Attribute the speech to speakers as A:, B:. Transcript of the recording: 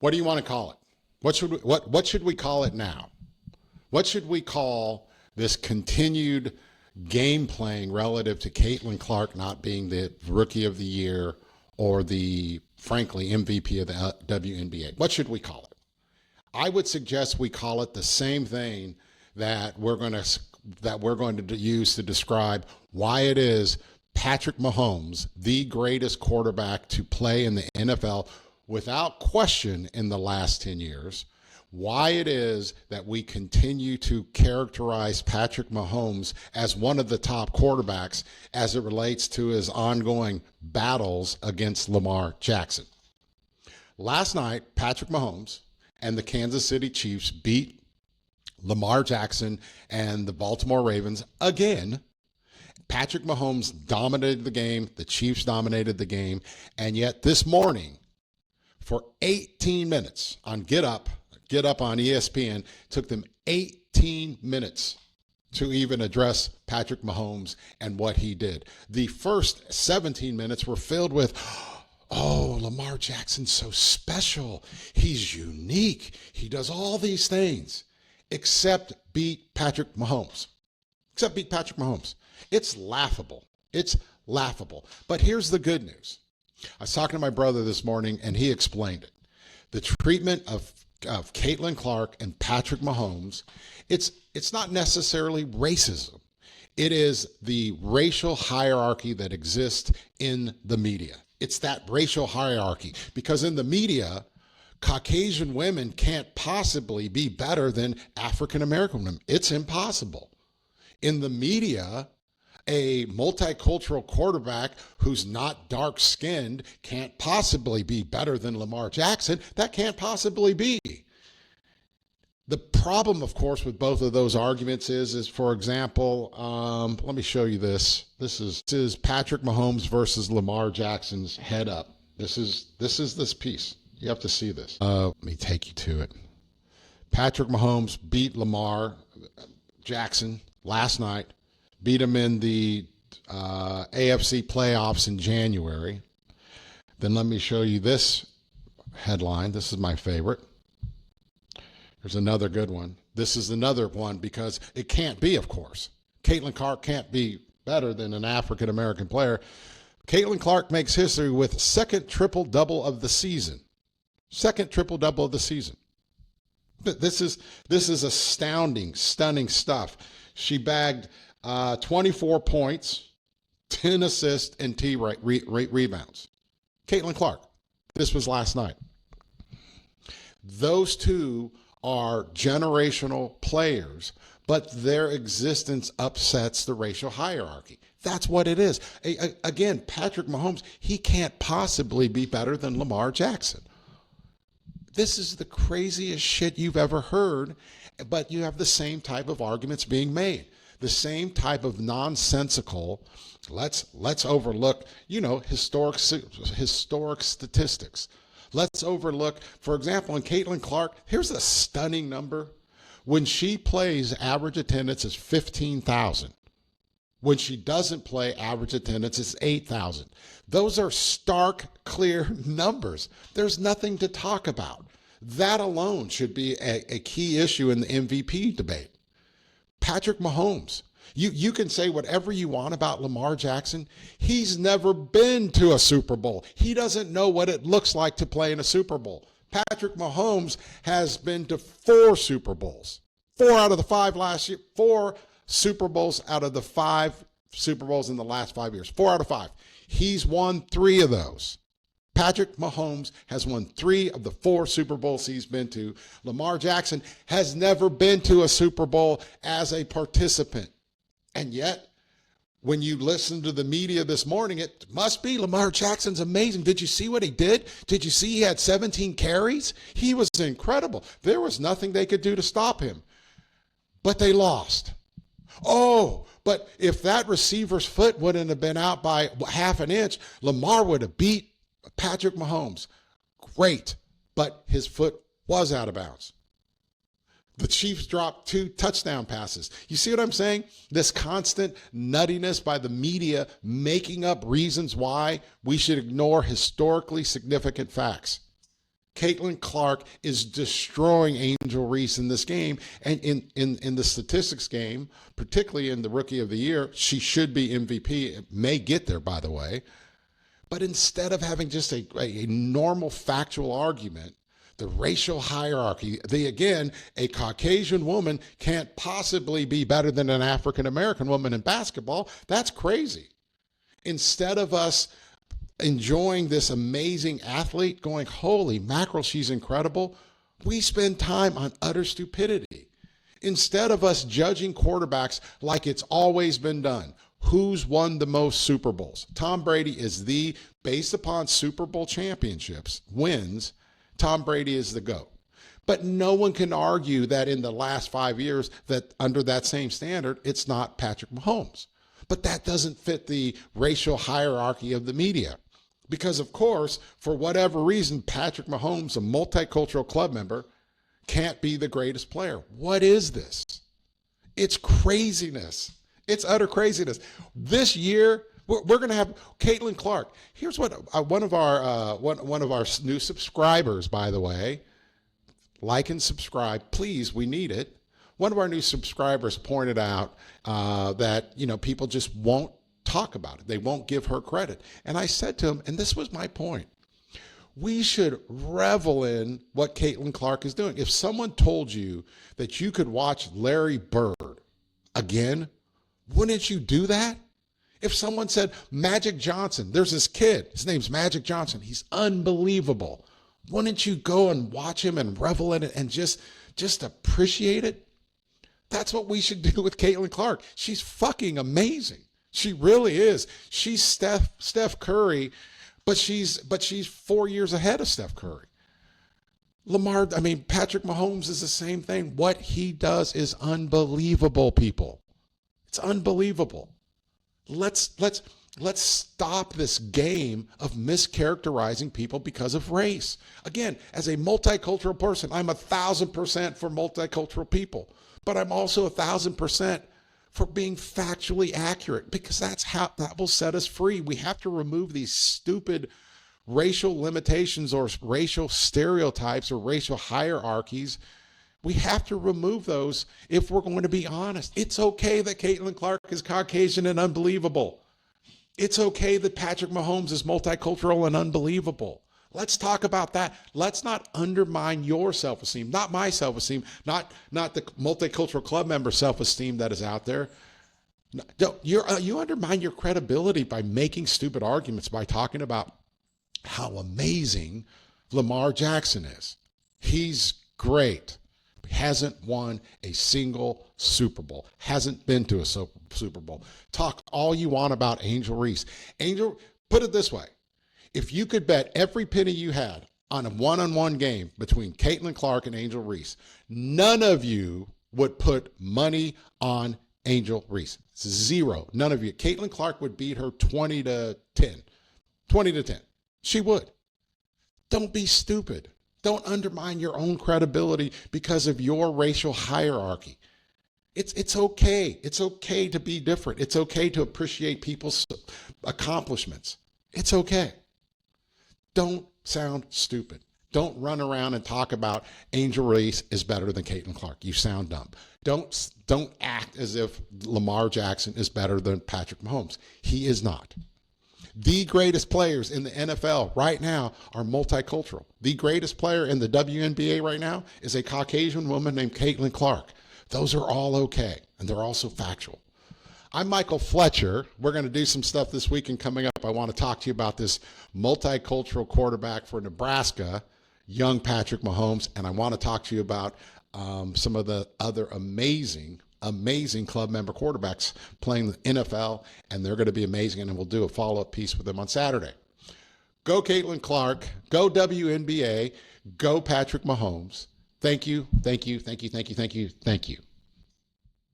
A: What do you want to call it? What should we call it now? What should we call this continued game playing relative to Caitlin Clark not being the Rookie of the Year or the, frankly, MVP of the WNBA? What should we call it? I would suggest we call it the same thing that we're going to use to describe why it is Patrick Mahomes, the greatest quarterback to play in the NFL without question in the last 10 years, why it is that we continue to characterize Patrick Mahomes as one of the top quarterbacks as it relates to his ongoing battles against Lamar Jackson. Last night, Patrick Mahomes and the Kansas City Chiefs beat Lamar Jackson and the Baltimore Ravens again. Patrick Mahomes dominated the game. The Chiefs dominated the game. And yet this morning, for 18 minutes on Get Up on ESPN, took them 18 minutes to even address Patrick Mahomes and what he did. The first 17 minutes were filled with, oh, Lamar Jackson's so special. He's unique. He does all these things except beat Patrick Mahomes. It's laughable. It's laughable. But here's the good news. I was talking to my brother this morning, and he explained it. The treatment of Caitlin Clark and Patrick Mahomes, it's not necessarily racism. It is the racial hierarchy that exists in the media. It's that racial hierarchy. Because in the media, Caucasian women can't possibly be better than African American women. It's impossible. In the media, a multicultural quarterback who's not dark-skinned can't possibly be better than Lamar Jackson. That can't possibly be. The problem, of course, with both of those arguments is for example, let me show you this. This is Patrick Mahomes versus Lamar Jackson's head up. This is this piece. You have to see this. Let me take you to it. Patrick Mahomes beat Lamar Jackson last night. Beat him in the AFC playoffs in January. Then let me show you this headline. This is my favorite. There's another good one. This is another one because it can't be, of course. Caitlin Clark can't be better than an African American player. Caitlin Clark makes history with second triple-double of the season. Second triple-double of the season. This is astounding, stunning stuff. She bagged 24 points, 10 assists, and 10 rebounds. Caitlin Clark. This was last night. Those two are generational players, but their existence upsets the racial hierarchy. That's what it is. Again, Patrick Mahomes, he can't possibly be better than Lamar Jackson. This is the craziest shit you've ever heard, but you have the same type of arguments being made. The same type of nonsensical, let's overlook, historic statistics. Let's overlook, for example, in Caitlin Clark, here's a stunning number. When she plays, average attendance is 15,000. When she doesn't play, average attendance is 8,000. Those are stark, clear numbers. There's nothing to talk about. That alone should be a key issue in the MVP debate. Patrick Mahomes. You can say whatever you want about Lamar Jackson. He's never been to a Super Bowl. He doesn't know what it looks like to play in a Super Bowl. Patrick Mahomes has been to 4 Super Bowls. 4 out of the 5 last year. 4 Super Bowls out of the 5 Super Bowls in the last 5 years. 4 out of 5. He's won 3 of those. Patrick Mahomes has won 3 of the 4 Super Bowls he's been to. Lamar Jackson has never been to a Super Bowl as a participant. And yet, when you listen to the media this morning, it must be Lamar Jackson's amazing. Did you see what he did? Did you see he had 17 carries? He was incredible. There was nothing they could do to stop him. But they lost. Oh, but if that receiver's foot wouldn't have been out by half an inch, Lamar would have beat Patrick Mahomes. Great, but his foot was out of bounds. The Chiefs dropped 2 touchdown passes. You see what I'm saying? This constant nuttiness by the media making up reasons why we should ignore historically significant facts. Caitlin Clark is destroying Angele Reese in this game. And in the statistics game, particularly in the Rookie of the Year, she should be MVP. It may get there, by the way. But instead of having just a normal factual argument, the racial hierarchy, a Caucasian woman can't possibly be better than an African American woman in basketball. That's crazy. Instead of us enjoying this amazing athlete, going, holy mackerel, she's incredible, we spend time on utter stupidity. Instead of us judging quarterbacks like it's always been done, who's won the most Super Bowls? Tom Brady is based upon Super Bowl championships, wins, Tom Brady is the GOAT. But no one can argue that in the last 5 years that under that same standard, it's not Patrick Mahomes. But that doesn't fit the racial hierarchy of the media. Because, of course, for whatever reason, Patrick Mahomes, a multicultural club member, can't be the greatest player. What is this? It's craziness. It's utter craziness. This year, we're going to have Caitlin Clark. Here's what one of our new subscribers, by the way, like and subscribe, please. We need it. One of our new subscribers pointed out that people just won't talk about it. They won't give her credit. And I said to him, and this was my point, we should revel in what Caitlin Clark is doing. If someone told you that you could watch Larry Bird again, wouldn't you do that? If someone said Magic Johnson, there's this kid, his name's Magic Johnson, he's unbelievable. Wouldn't you go and watch him and revel in it and just appreciate it? That's what we should do with Caitlin Clark. She's fucking amazing. She really is. She's Steph Curry, but she's 4 years ahead of Steph Curry. Patrick Mahomes is the same thing. What he does is unbelievable, people. It's unbelievable. Let's stop this game of mischaracterizing people because of race. Again, as a multicultural person, I'm 1,000% for multicultural people, but I'm also 1,000% for being factually accurate, because that will set us free. We have to remove these stupid racial limitations or racial stereotypes or racial hierarchies. We have to remove those if we're going to be honest. It's okay that Caitlin Clark is Caucasian and unbelievable. It's okay that Patrick Mahomes is multicultural and unbelievable. Let's talk about that. Let's not undermine your self-esteem, not my self-esteem, not the Multicultural Club Member self-esteem that is out there. You undermine your credibility by making stupid arguments, by talking about how amazing Lamar Jackson is. He's great. Hasn't won a single Super Bowl. Hasn't been to a Super Bowl. Talk all you want about Angele Reese. Put it this way. If you could bet every penny you had on a one-on-one game between Caitlin Clark and Angele Reese, none of you would put money on Angele Reese. Zero. None of you. Caitlin Clark would beat her 20-10. 20-10. She would. Don't be stupid. Don't undermine your own credibility because of your racial hierarchy. It's okay. It's okay to be different. It's okay to appreciate people's accomplishments. It's okay. Don't sound stupid. Don't run around and talk about Angele Reese is better than Caitlin Clark. You sound dumb. Don't act as if Lamar Jackson is better than Patrick Mahomes. He is not. The greatest players in the NFL right now are multicultural. The greatest player in the WNBA right now is a Caucasian woman named Caitlin Clark. Those are all okay, and they're also factual. I'm Michael Fletcher. We're going to do some stuff this weekend coming up. I want to talk to you about this multicultural quarterback for Nebraska, young Patrick Mahomes, and I want to talk to you about some of the other amazing club member quarterbacks playing the NFL, and they're going to be amazing, and we'll do a follow-up piece with them on Saturday. Go Caitlin Clark, go WNBA, go Patrick Mahomes. Thank you, thank you, thank you, thank you, thank you, thank you.